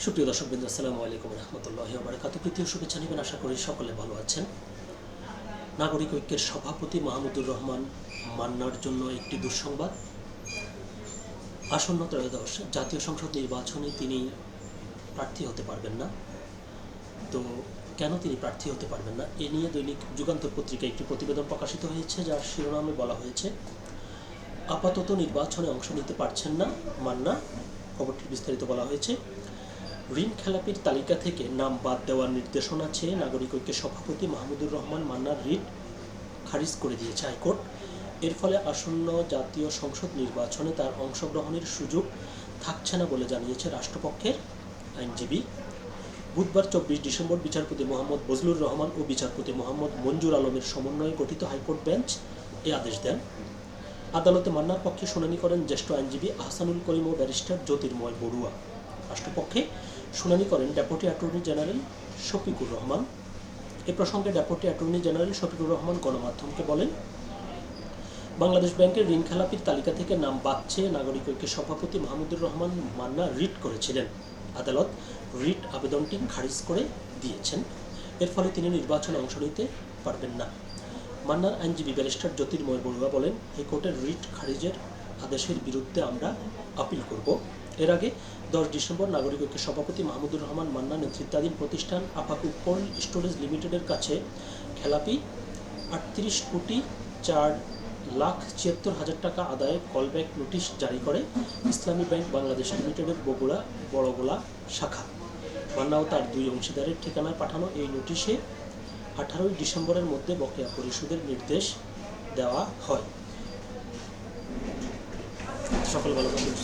সুপ্রিয় দর্শকবৃন্দ, আসসালামু আলাইকুম রহমতুল্লাহি ওয়া বারাকাতুহু। প্রীতি ও শুভেচ্ছা নেবেন, আশা করি সকলে ভালো আছেন। নাগরিক ঐক্যের সভাপতি মাহমুদুর রহমান মান্নার জন্য একটি দুঃসংবাদ। আসন্ন ত্রয়োদশ জাতীয় সংসদ নির্বাচনে তিনি প্রার্থী হতে পারবেন না। তো কেন তিনি প্রার্থী হতে পারবেন না, এ নিয়ে দৈনিক যুগান্তর পত্রিকায় একটি প্রতিবেদন প্রকাশিত হয়েছে, যার শিরোনামে বলা হয়েছে আপাতত নির্বাচনে অংশ নিতে পারছেন না মান্না। খবরটির বিস্তারিত বলা হয়েছে, ঋণ খেলাপির তালিকা থেকে নাম বাদ দেওয়ার নির্দেশনা চেয়ে নাগরিক ঐক্যের সভাপতি মাহমুদুর রহমান মান্নার রিট খারিজ করে দিয়েছে হাইকোর্ট। এর ফলে আসন্ন জাতীয় সংসদ নির্বাচনে তার অংশগ্রহণের সুযোগ থাকছে না বলে জানিয়েছে রাষ্ট্রপক্ষের আইনজীবী। বুধবার 24 ডিসেম্বর বিচারপতি মোহাম্মদ বজলুর রহমান ও বিচারপতি মোহাম্মদ মঞ্জুর আলমের সমন্বয়ে গঠিত হাইকোর্ট বেঞ্চ এ আদেশ দেন। আদালতে মান্নার পক্ষে শুনানি করেন জ্যেষ্ঠ আইনজীবী আহসানুল করিম ও ব্যারিস্টার জ্যোতির্ময় বড়ুয়া। রাষ্ট্রপক্ষে শুনানি করেন deputy attorney general Shafiqur Rahman. এ প্রসঙ্গে deputy attorney general Shafiqur Rahman গণমাধ্যমকে বলেন, বাংলাদেশ ব্যাংকের ঋণ খেলাপির তালিকা থেকে নাম বাদ চেয়ে নাগরিক ঐক্যের সভাপতি মাহমুদুর রহমান মান্না রিট করেছিলেন। আদালত রিট আবেদনটি খারিজ করে দিয়েছেন। এর ফলে তিনি নির্বাচনে অংশ নিতে পারবেন না। মান্নার আইনজীবী ব্যারিস্টার জ্যোতির্ময় বড়ুয়া বলেন, হাইকোর্টের রিট খারিজের আদেশের বিরুদ্ধে আমরা আপিল করব। এর আগে 10 ডিসেম্বর নাগরিক ঐক্যের সভাপতি মাহমুদুর রহমান মান্না নেতৃত্বাধীন প্রতিষ্ঠান আপাকু কোল্ড স্টোরেজ লিমিটেডের কাছে খেলাপি 38,04,76,000 টাকা আদায়ে কলব্যাক নোটিশ জারি করে ইসলামী ব্যাংক বাংলাদেশ লিমিটেডের বগুড়া বড়গোলা শাখা। মান্না ও তার দুই অংশীদারের ঠিকানায় পাঠানো এই নোটিশে 18 ডিসেম্বরের মধ্যে বকেয়া পরিশোধের নির্দেশ দেওয়া হয়। সকল ভালো থাকবেন।